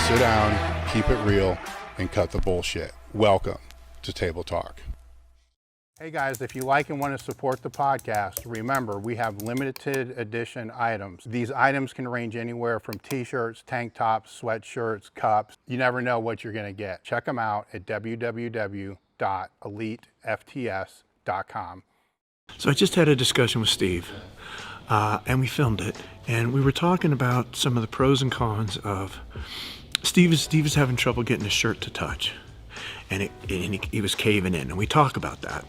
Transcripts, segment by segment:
sit down, keep it real, and cut the bullshit. Welcome to Table Talk. Hey guys, if you like and want to support the podcast, remember we have limited edition items. These items can range anywhere from t-shirts, tank tops, sweatshirts, cups. You never know what you're going to get. Check them out at www.elitefts.com. So I just had a discussion with Steve, and we filmed it, and we were talking about some of the pros and cons of Steve is having trouble getting his shirt to touch, and he was caving in, and we talk about that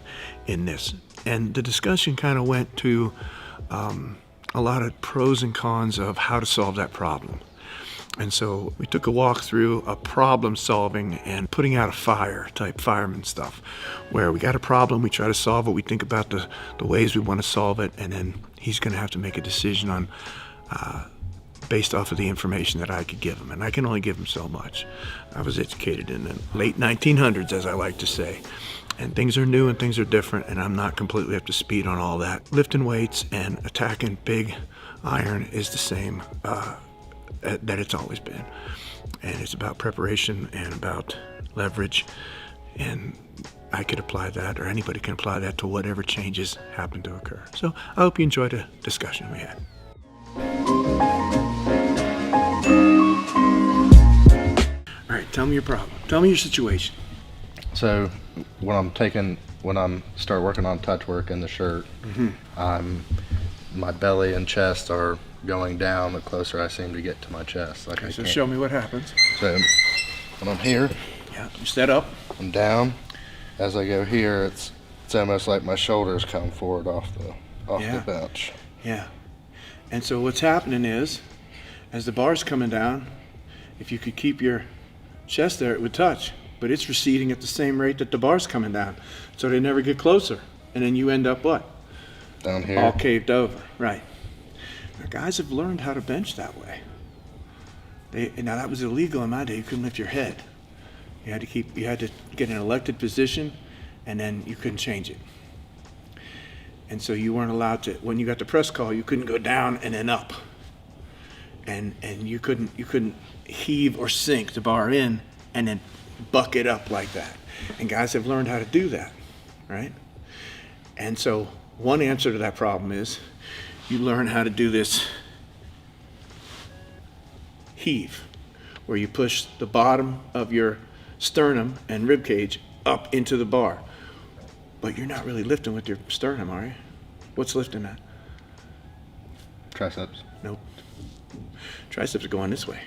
in this, and the discussion kind of went to a lot of pros and cons of how to solve that problem. And so we took a walk through a problem solving and putting out a fire type fireman stuff, where we got a problem, we try to solve it, we think about the ways we want to solve it, and then he's going to have to make a decision on based off of the information that I could give him, and I can only give him so much. I was educated in the late 1900s, as I like to say, and things are new and things are different, and I'm not completely up to speed on all that. Lifting weights and attacking big iron is the same that it's always been, and it's about preparation and about leverage, and I could apply that, or anybody can apply that to whatever changes happen to occur. So I hope you enjoyed the discussion we had. All right, tell me your problem. Tell me your situation. So when I'm start working on touch work in the shirt, my belly and chest are going down the closer I seem to get to my chest. Like Okay, so show me what happens. So when I'm here, Yeah, you set up. I'm down. As I go here, it's almost like my shoulders come forward off Yeah. the bench. Yeah. And so what's happening is, as the bar's coming down, if you could keep your chest there, it would touch. But it's receding at the same rate that the bar's coming down. So they never get closer. And then you end up what? Down here. All caved over. Right. Now, guys have learned how to bench that way. Now that was illegal in my day. You couldn't lift your head. You had to get an elected position, and then you couldn't change it. And so you weren't allowed to, when you got the press call, you couldn't go down and then up. And you couldn't heave or sink the bar in and then buck it up like that. And guys have learned how to do that, right? And so one answer to that problem is you learn how to do this heave, where you push the bottom of your sternum and rib cage up into the bar. But you're not really lifting with your sternum, are you? What's lifting that? Triceps. Nope. Triceps are going this way.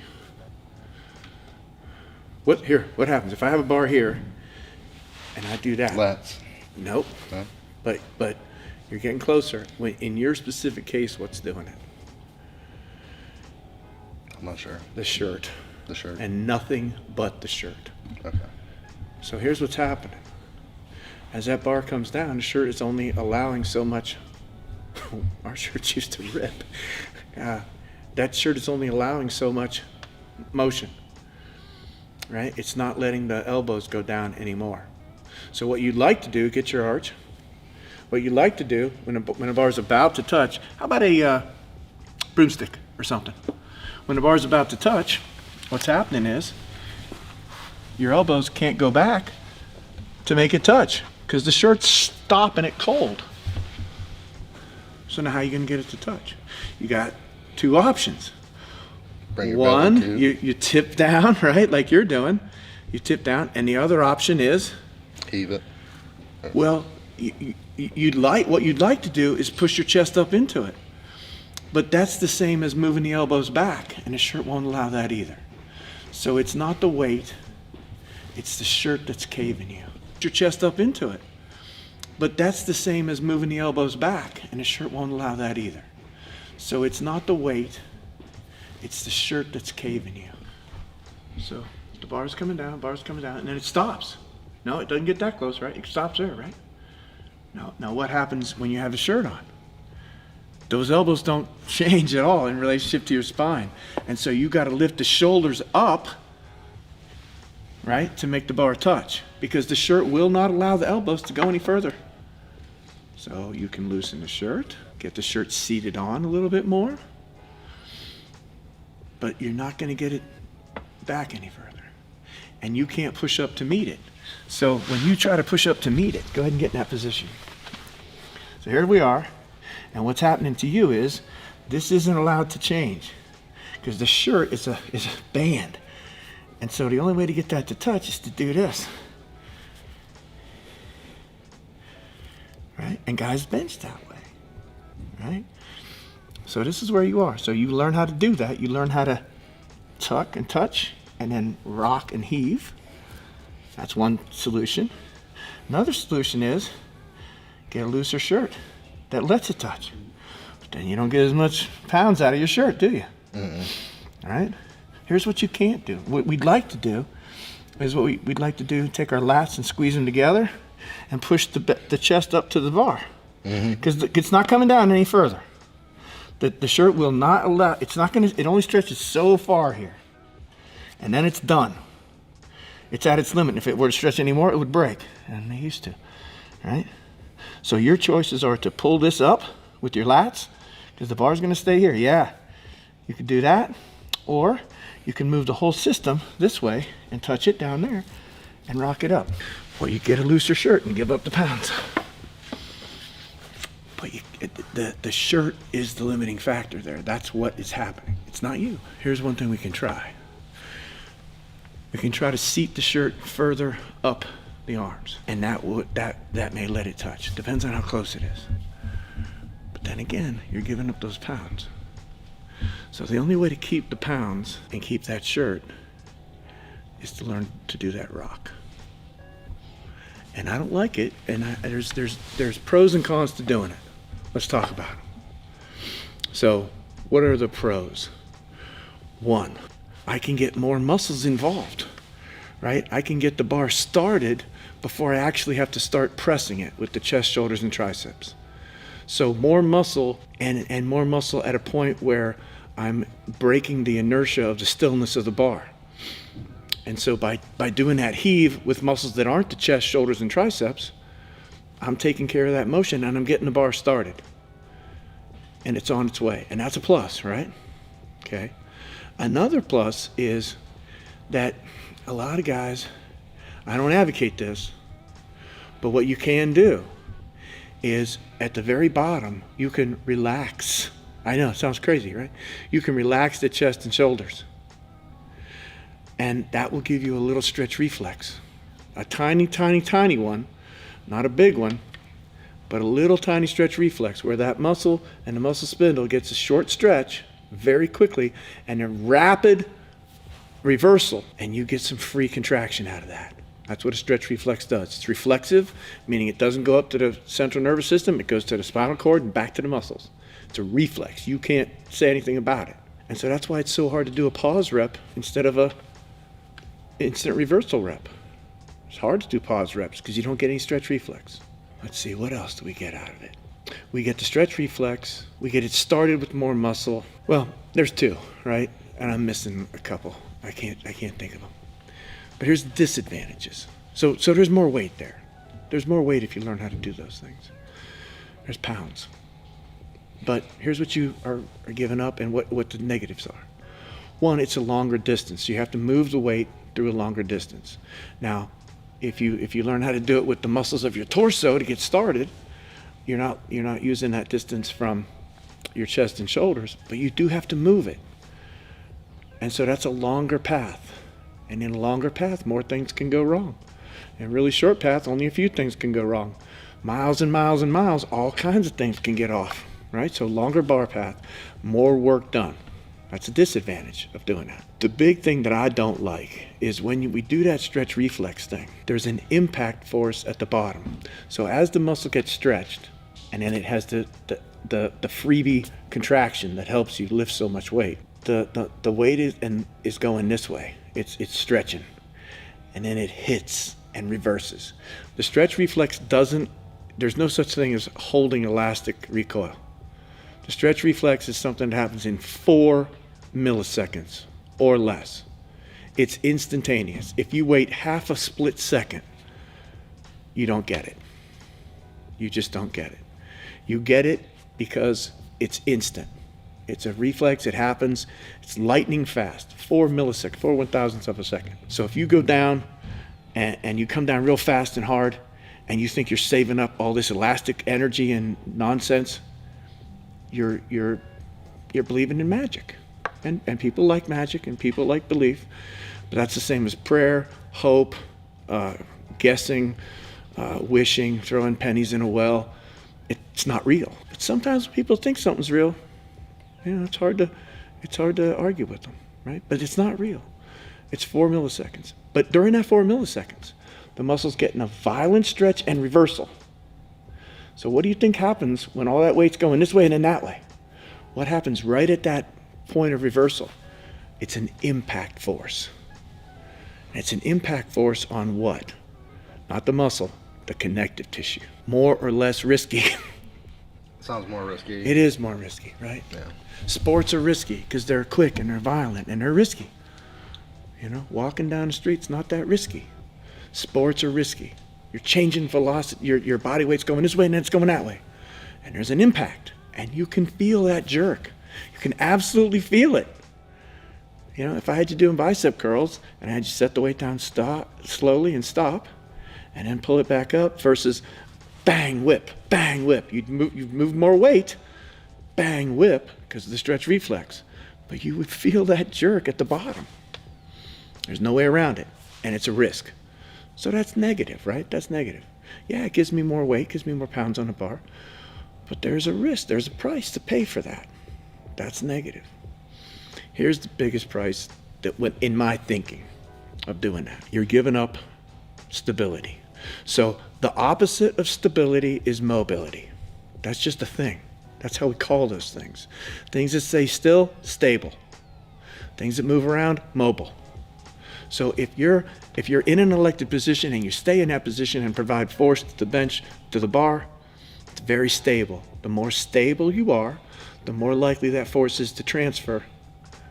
What happens if I have a bar here and I do that? Lats. Nope. No? But you're getting closer. In your specific case, what's doing it? I'm not sure. The shirt. The shirt. And nothing but the shirt. Okay. So here's what's happening. As that bar comes down, the shirt is only allowing so much. Our shirts used to rip. That shirt is only allowing so much motion, right? It's not letting the elbows go down anymore. So what you'd like to do, get your arch. What you'd like to do when a bar is about to touch, how about a broomstick or something? When the bar is about to touch, what's happening is your elbows can't go back to make it touch because the shirt's stopping it cold. So now how are you going to get it to touch? You got two options. Bring your One, belly to you tip down, right, like you're doing. You tip down, and the other option is, heave it. well, what you'd like to do is push your chest up into it. But that's the same as moving the elbows back, and the shirt won't allow that either. So it's not the weight, it's the shirt that's caving you. Put your chest up into it. But that's the same as moving the elbows back, and the shirt won't allow that either. So it's not the weight, it's the shirt that's caving you. So the bar's coming down, and then it stops. No, it doesn't get that close, right? It stops there, right? Now what happens when you have a shirt on? Those elbows don't change at all in relationship to your spine. And so you got to lift the shoulders up, right, to make the bar touch, because the shirt will not allow the elbows to go any further. So you can loosen the shirt, get the shirt seated on a little bit more, but you're not going to get it back any further. And you can't push up to meet it. So when you try to push up to meet it, go ahead and get in that position. So here we are. And what's happening to you is this isn't allowed to change because the shirt is a band. And so the only way to get that to touch is to do this. Right? And guys bench that way. Right? So this is where you are. So you learn how to do that. You learn how to tuck and touch and then rock and heave. That's one solution. Another solution is get a looser shirt that lets it touch. But then you don't get as much pounds out of your shirt, do you? All right? Here's what you can't do. What we'd like to do is we'd like to do, take our lats and squeeze them together and push the chest up to the bar. Because it's not coming down any further. The shirt will not allow, it's not going to, it only stretches so far here. And then it's done. It's at its limit. If it were to stretch anymore, it would break. And they used to, right? So your choices are to pull this up with your lats, because the bar's going to stay here. Yeah, you could do that. Or you can move the whole system this way and touch it down there and rock it up. Or you get a looser shirt and give up the pounds. But the shirt is the limiting factor there. That's what is happening. It's not you. Here's one thing we can try. We can try to seat the shirt further up the arms, and that may let it touch. Depends on how close it is. But then again, you're giving up those pounds. So the only way to keep the pounds and keep that shirt is to learn to do that rock. And I don't like it, and there's pros and cons to doing it. Let's talk about them. So what are the pros? One, I can get more muscles involved, right? I can get the bar started before I actually have to start pressing it with the chest, shoulders, and triceps. So more muscle and more muscle at a point where I'm breaking the inertia of the stillness of the bar. And so by doing that heave with muscles that aren't the chest, shoulders, and triceps, I'm taking care of that motion and I'm getting the bar started. And it's on its way. And that's a plus, right? Okay. Another plus is that a lot of guys, I don't advocate this, but what you can do is at the very bottom, you can relax. I know, it sounds crazy, right? You can relax the chest and shoulders. And that will give you a little stretch reflex. A tiny, tiny, tiny one, not a big one, but a little tiny stretch reflex where that muscle and the muscle spindle gets a short stretch very quickly and a rapid reversal, and you get some free contraction out of that. That's what a stretch reflex does. It's reflexive, meaning it doesn't go up to the central nervous system, it goes to the spinal cord and back to the muscles. It's a reflex. You can't say anything about it. And so that's why it's so hard to do a pause rep instead of a instant reversal rep. It's hard to do pause reps because you don't get any stretch reflex. Let's see, what else do we get out of it? We get the stretch reflex, we get it started with more muscle. Well, there's two, right? And I'm missing a couple. I can't think of them. But here's the disadvantages. So there's more weight there. There's more weight if you learn how to do those things. There's pounds. But here's what you are giving up and what the negatives are. One, it's a longer distance. You have to move the weight through a longer distance. Now, if you learn how to do it with the muscles of your torso to get started, you're not using that distance from your chest and shoulders, but you do have to move it. And so that's a longer path. And in a longer path, more things can go wrong. In a really short path, only a few things can go wrong. Miles and miles and miles, all kinds of things can get off, right? So longer bar path, more work done. That's a disadvantage of doing that. The big thing that I don't like is when we do that stretch reflex thing, there's an impact force at the bottom. So as the muscle gets stretched, and then it has the freebie contraction that helps you lift so much weight, the weight is going this way. It's stretching, and then it hits and reverses. The stretch reflex there's no such thing as holding elastic recoil. The stretch reflex is something that happens in 4 milliseconds or less. It's instantaneous. If you wait half a split second, you don't get it. You just don't get it. You get it because it's instant. It's a reflex. It happens. It's lightning fast, 4 milliseconds, 4 1,000ths of a second. So if you go down and you come down real fast and hard, and you think you're saving up all this elastic energy and nonsense, you're believing in magic. And people like magic and people like belief, but that's the same as prayer, hope, guessing, wishing, throwing pennies in a well. It's not real. But sometimes people think something's real. It's hard to argue with them, right? But it's not real. It's 4 milliseconds. But during that 4 milliseconds, the muscle's getting a violent stretch and reversal. So what do you think happens when all that weight's going this way and then that way? What happens right at that point of reversal? It's an impact force. And it's an impact force on what? Not the muscle, the connective tissue. More or less risky. Sounds more risky. It is more risky, right? Yeah. Sports are risky because they're quick and they're violent and they're risky. Walking down the street's not that risky. Sports are risky. You're changing velocity, your body weight's going this way and then it's going that way. And there's an impact. And you can feel that jerk. You can absolutely feel it. If I had you doing bicep curls and I had you set the weight down slowly and stop, and then pull it back up versus bang, whip, bang, whip. You've moved more weight, bang, whip, because of the stretch reflex. But you would feel that jerk at the bottom. There's no way around it. And it's a risk. So that's negative, right? That's negative. Yeah, it gives me more weight, gives me more pounds on the bar. But there's a risk, there's a price to pay for that. That's negative. Here's the biggest price that went in my thinking of doing that. You're giving up stability. So the opposite of stability is mobility. That's just a thing. That's how we call those things. Things that stay still, stable. Things that move around, mobile. So if you're in an elected position and you stay in that position and provide force to the bench, to the bar, it's very stable. The more stable you are, the more likely that force is to transfer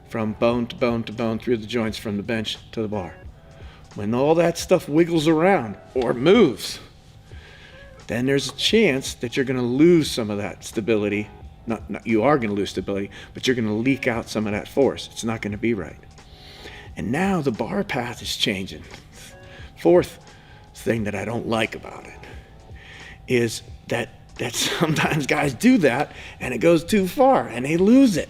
from bone to bone to bone through the joints from the bench to the bar. When all that stuff wiggles around or moves, then there's a chance that you're going to lose some of that stability. Not you are going to lose stability, but you're going to leak out some of that force. It's not going to be right. And now the bar path is changing. Fourth thing that I don't like about it is that sometimes guys do that and it goes too far and they lose it,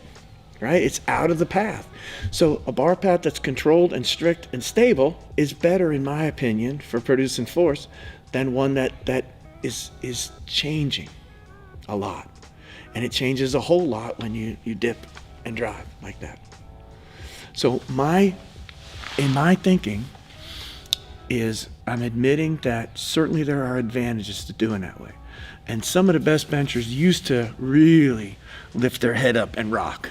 right? It's out of the path. So a bar path that's controlled and strict and stable is better, in my opinion, for producing force than one that is changing a lot. And it changes a whole lot when you dip and drive like that. So in my thinking is I'm admitting that certainly there are advantages to doing that way. And some of the best benchers used to really lift their head up and rock.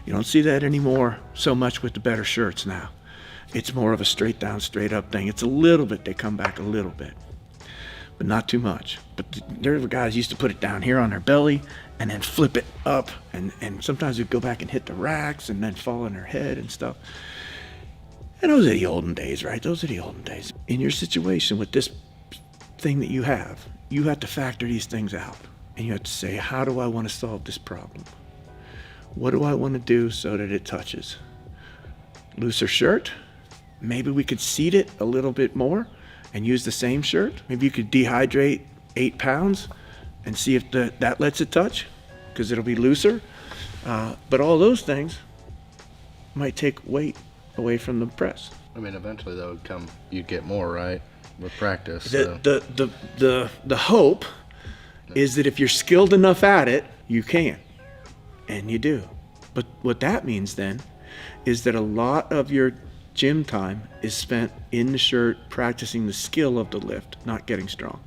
You don't see that anymore so much with the better shirts now. It's more of a straight down, straight up thing. It's a little bit, they come back a little bit, but not too much. But there were guys used to put it down here on their belly and then flip it up. And sometimes they'd go back and hit the racks and then fall on their head and stuff. And those are the olden days, right? Those are the olden days. In your situation with this thing that you have to factor these things out. And you have to say, how do I want to solve this problem? What do I want to do so that it touches? Looser shirt? Maybe we could seat it a little bit more and use the same shirt. Maybe you could dehydrate 8 pounds and see if that lets it touch, because it'll be looser. But all those things might take weight away from the press. I mean, eventually that would come. You'd get more, right, with practice. The hope is that if you're skilled enough at it, you can, and you do. But what that means then is that a lot of your gym time is spent in the shirt practicing the skill of the lift, not getting strong.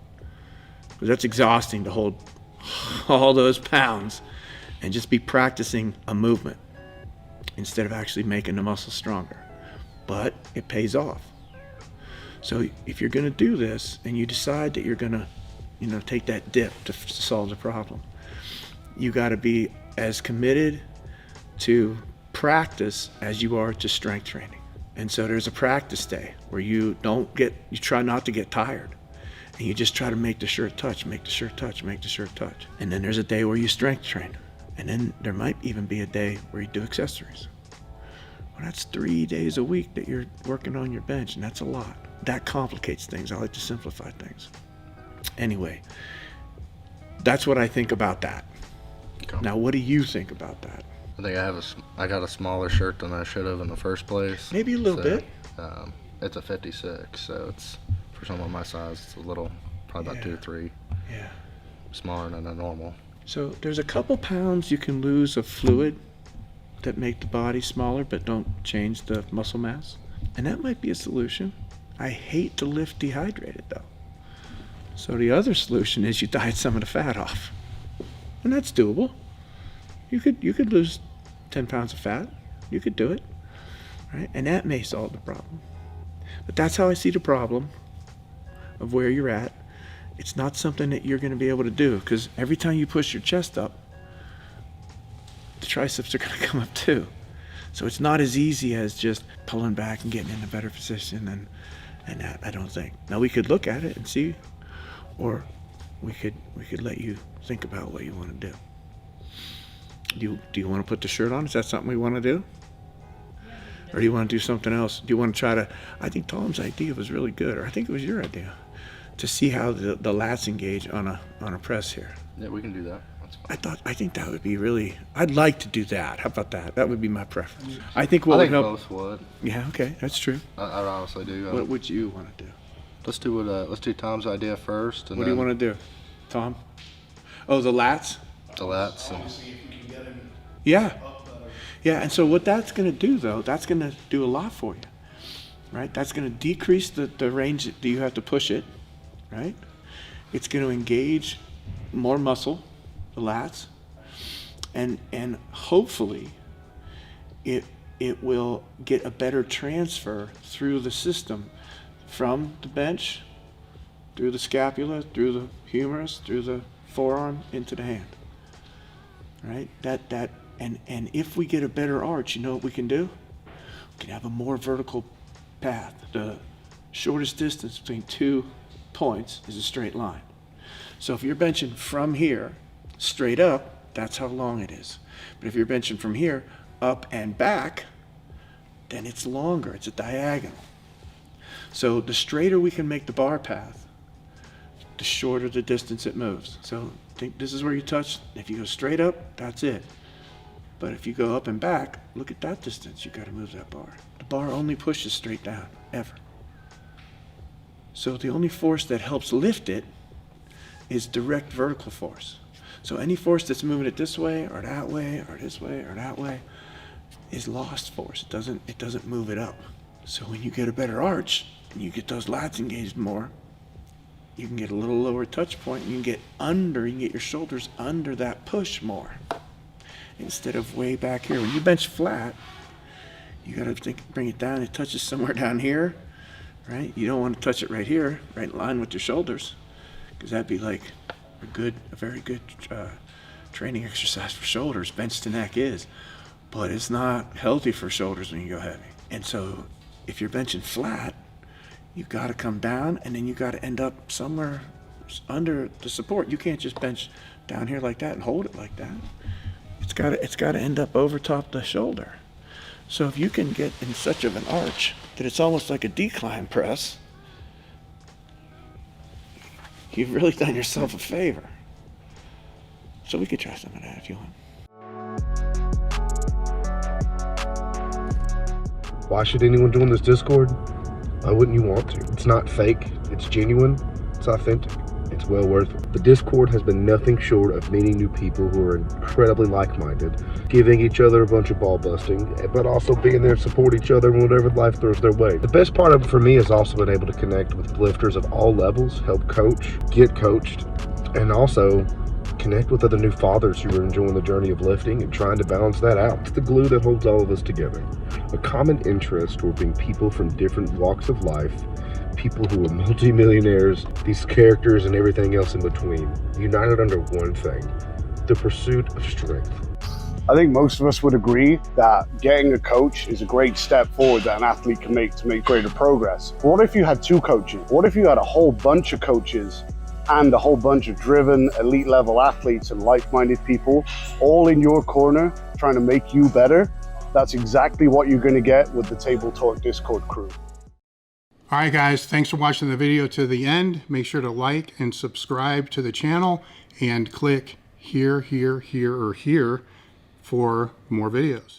Because that's exhausting to hold all those pounds and just be practicing a movement instead of actually making the muscle stronger. But it pays off. So if you're going to do this and you decide that you're going to, take that dip to solve the problem, you got to be as committed to practice as you are to strength training. And so there's a practice day where you try not to get tired. And you just try to make the shirt touch, make the shirt touch, make the shirt touch. And then there's a day where you strength train. And then there might even be a day where you do accessories. Well, that's 3 days a week that you're working on your bench, and that's a lot. That complicates things. I like to simplify things. Anyway, that's what I think about that. Okay. Now, what do you think about that? I think I got a smaller shirt than I should have in the first place. Maybe a little bit. It's a 56, so it's, for someone my size, it's a little, probably about 2 or 3 Yeah. smaller than a normal. So there's a couple pounds you can lose of fluid that make the body smaller but don't change the muscle mass. And that might be a solution. I hate to lift dehydrated though. So the other solution is you diet some of the fat off. And that's doable. You could lose 10 pounds of fat. You could do it. Right? And that may solve the problem. But that's how I see the problem of where you're at. It's not something that you're going to be able to do, because every time you push your chest up, the triceps are going to come up too. So it's not as easy as just pulling back and getting in a better position, and that, I don't think. Now we could look at it and see, or we could let you think about what you want to do. Do you want to put the shirt on? Is that something we want to do? Or do you want to do something else? Do you want to try to, I think Tom's idea was really good, or I think it was your idea, to see how the lats engage on a press here. Yeah, we can do that. That's fine. I think that would be really, I'd like to do that. How about that? That would be my preference. I think what I think would help. both would. Yeah, okay, that's true. I honestly do. What would you want to do? Let's do Tom's idea first. And What do you want to do, Tom? Oh, the lats? The lats. And Yeah. Yeah, and so what that's going to do, though, that's going to do a lot for you, right? That's going to decrease the range that you have to push it, right? It's going to engage more muscle, the lats, and hopefully it will get a better transfer through the system from the bench, through the scapula, through the humerus, through the forearm, into the hand, right? And if we get a better arch, you know what we can do? We can have a more vertical path. The shortest distance between 2 points is a straight line. So if you're benching from here straight up, that's how long it is. But if you're benching from here up and back, then it's longer. It's a diagonal. So the straighter we can make the bar path, the shorter the distance it moves. So think this is where you touch. If you go straight up, that's it. But if you go up and back, look at that distance. You got to move that bar. The bar only pushes straight down, ever. So the only force that helps lift it is direct vertical force. So any force that's moving it this way or that way or this way or that way is lost force. It doesn't move it up. So when you get a better arch and you get those lats engaged more, you can get a little lower touch point. You can get your shoulders under that push more, instead of way back here. When you bench flat, you got to bring it down. It touches somewhere down here, right? You don't want to touch it right here, right in line with your shoulders, because that'd be like a very good training exercise for shoulders. Bench to neck is, but it's not healthy for shoulders when you go heavy. And so if you're benching flat, you got to come down, and then you got to end up somewhere under the support. You can't just bench down here like that and hold it like that. It's got to end up over top the shoulder. So if you can get in such of an arch that it's almost like a decline press, you've really done yourself a favor. So we could try some of that if you want. Why should anyone join this Discord? Why wouldn't you want to? It's not fake, it's genuine, it's authentic. It's well worth it. The Discord has been nothing short of meeting new people who are incredibly like-minded, giving each other a bunch of ball busting, but also being there to support each other whenever life throws their way. The best part of it for me has also been able to connect with lifters of all levels, help coach, get coached, and also connect with other new fathers who are enjoying the journey of lifting and trying to balance that out. It's the glue that holds all of us together. A common interest toward being people from different walks of life, people who are multimillionaires, these characters and everything else in between, united under one thing, the pursuit of strength. I think most of us would agree that getting a coach is a great step forward that an athlete can make to make greater progress. But what if you had 2 coaches? What if you had a whole bunch of coaches and a whole bunch of driven elite level athletes and like-minded people all in your corner trying to make you better, that's exactly what you're going to get with the Table Talk Discord crew. All right, guys, thanks for watching the video to the end. Make sure to like and subscribe to the channel and click here, here, here, or here for more videos.